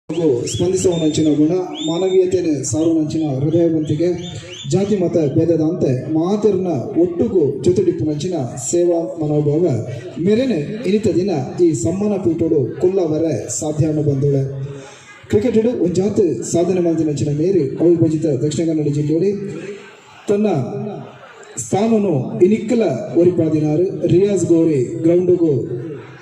ಸ್ಪಂದಿಸುವನಂಚಿನ ಗುಣ ಮಾನವೀಯತೆಯ ಸಾರುವಂಚಿನ ಹೃದಯವಂತಿಗೆ ಜಾತಿ ಮತ ಭೇದದ ಅಂತೆ ಮಾತರ್ನ ಒಟ್ಟುಗೂ ಜೊತೆಡಿಪ್ಪುನಂಚಿನ ಸೇವಾ ಮನೋಭಾವ ಮೇರೆನೆ ಇನಿತ ದಿನ ಈ ಸಮ್ಮಾನ ಪೀಠೋಡು ಕುಲ್ಲವರೆ ಸಾಧ್ಯ ಬಂದೋಳೆ ಕ್ರಿಕೆಟ್ ಒಂಜಾತ್ ಸಾಧನೆ ಮಾಡಿನಂಚಿನ ಮೇರೆ ಅವಿಭಜಿತ ದಕ್ಷಿಣ ಕನ್ನಡ ಜಿಲ್ಲೆಯಲ್ಲಿ ತನ್ನ ಸ್ಥಾನನು ಇನಿಕ್ಕಲ ಒರಿಪಾದಿನಾರು ರಿಯಾಜ್ ಗೋರಿ ಗ್ರೌಂಡ್ಗೂ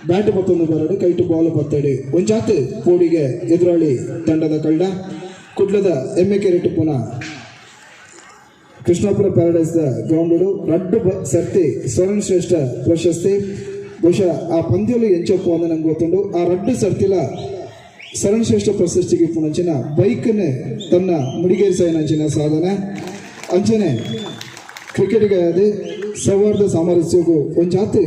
ಬ್ಯಾಟ್ ಪತ್ತೊಂದು ಬರಡು ಕೈಟು ಬಾಲ್ ಪತ್ತಡಿ ಒಂಜಾತ್ ಪೋಡಿಗೆ ಎದುರಾಳಿ ತಂಡದ ಕಳ್ಳ ಕುಡ್ಲದ ಎಮ್ಮೆ ಕೆರೆಟ್ಟು ಪುನಃ ಕೃಷ್ಣಾಪುರ ಪ್ಯಾರಡೈಸ್ ಗ್ರೌಂಡು ರಡ್ಡು ಸರ್ತಿ ಸ್ವರ್ಣ ಶ್ರೇಷ್ಠ ಪ್ರಶಸ್ತಿ ಬಹುಶಃ ಆ ಪಂದ್ಯಲು ಎಂಚಪ್ಪು ಅಂದ ನಂಗೆ ಗೊತ್ತುಂಡು ಆ ರಡ್ಡು ಸರ್ತಿಲ ಸ್ವರ್ಣ ಶ್ರೇಷ್ಠ ಪ್ರಶಸ್ತಿಗೆ ಪುನಂಚಿನ ಬೈಕ್ನೇ ತನ್ನ ಮುಡಿಗೇರಿಸಿನ ಸಾಧನೆ ಅಂಚನೆ ಕ್ರಿಕೆಟ್ಗೆ ಅದು ಸೌಹಾರ್ದ ಸಾಮರಸ್ಯಗೂ ಒಂಜಾತ್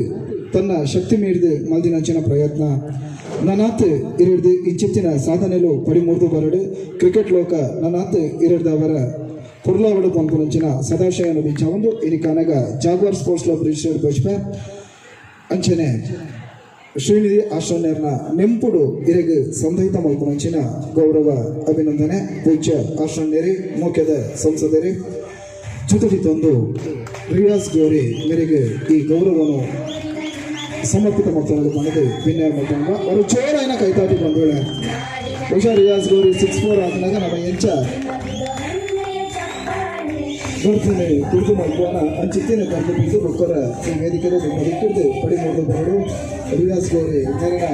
ತನ್ನ ಶಕ್ತಿ ಮೀರಿದು ಮಲ್ದಿನಂಚಿನ ಪ್ರಯತ್ನ ನನಾತ್ ಇರಿಡ್ದು ಇಂಚಿತ್ತಿನ ಸಾಧನೆಲು ಪಡಿಮೂರ್ದು ಬರಡು ಕ್ರಿಕೆಟ್ ಲೋಕ ನನಾತ್ ಇರಿಡ್ದವರ ಪುರ್ಲಾವಡು ಪಂಪುನಂಚಿನ ಸದಾಶಯನ ಬಿಂಚ ಒಂದು ಇನಿಕಾನಾಗ ಜಾಗ್ವಾರ್ ಸ್ಪೋರ್ಟ್ಸ್ ಕ್ಲಬ್ ರಿಜಿಸ್ಟರ್ಡ್ ಗೋಷ್ಪ ಅಂಚನೆ ಶ್ರೀನಿಧಿ ಆಶ್ರಮನೇರ್ನ ನೆಂಪುಡು ಇರೆಗೆ ಸಂದಹಿತ ಮಲ್ಪುನಂಚಿನ ಗೌರವ ಅಭಿನಂದನೆ ಪೂಜ್ಯ ಆಶ್ರಮನೇರಿ ಮುಖ್ಯದ ಸಂಸದರಿ ಜೊತೆಗೆ ತಂದು ರಿಯಾಜ್ ಗೌರಿ ಮೇರೆಗೆ ಈ ಗೌರವವನ್ನು ಸಮರ್ಪಿತ ಮೊತ್ತದಲ್ಲಿ ಮಾಡಿದ್ದು ವಿನಯ ಮೊತ್ತ ಅವರು ಜೋರಾಯಿನ ಕೈತಾಟಿ ಬಂದೋಳೆ ಬಹುಶಃ ರಿಯಾಜ್ ಗೌರಿ 6-4 ಆದಾಗ ನಮ್ಮ ಎಂಚ ಬರ್ತೀನಿ ಕುಡಿದು ಮಲ್ಪೋನ ಅಂಚಿತ್ತಿನ ತಂದು ಬಿದ್ದು ಬುಕ್ಕರ ಈ ವೇದಿಕೆಗೆ ಬದುಕಿದ್ದು ಪಡಿಮೂರ್ದು ಬರಡು ರಿಯಾಜ್ ಗೌರಿ ಮೇಲಿನ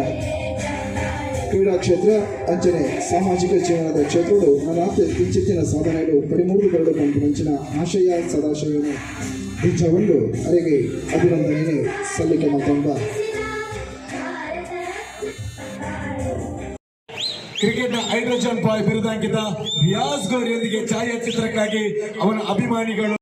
ಕ್ರೀಡಾ ಕ್ಷೇತ್ರ ಅಂಚನೆ ಸಾಮಾಜಿಕ ಜೀವನದ ಕ್ಷೇತ್ರಗಳು ನನ್ನ ಕಿಂಚಿತ್ತಿನ ಸಾಧನೆಗಳು ಪಡಿಮೂರ್ದು ಬರಡು ಪಂಚಿನ ಆಶಯ ಸದಾಶಯನು ಬಿಂಚವನ್ನು ಅರೆಗೆ ಅಭಿನಂದನೆ ಸಲ್ಲಿಕೆ ಮಾತಂಬ ಕ್ರಿಕೆಟ್ನ ಹೈಡ್ರೋಜನ್ ಬಾಯ್ ಬಿರುದಾಂಕಿತ ರಿಯಾಜ್ ಗೌರಿಯೊಂದಿಗೆ ಛಾಯಾಚಿತ್ರಕ್ಕಾಗಿ ಅವನ ಅಭಿಮಾನಿಗಳು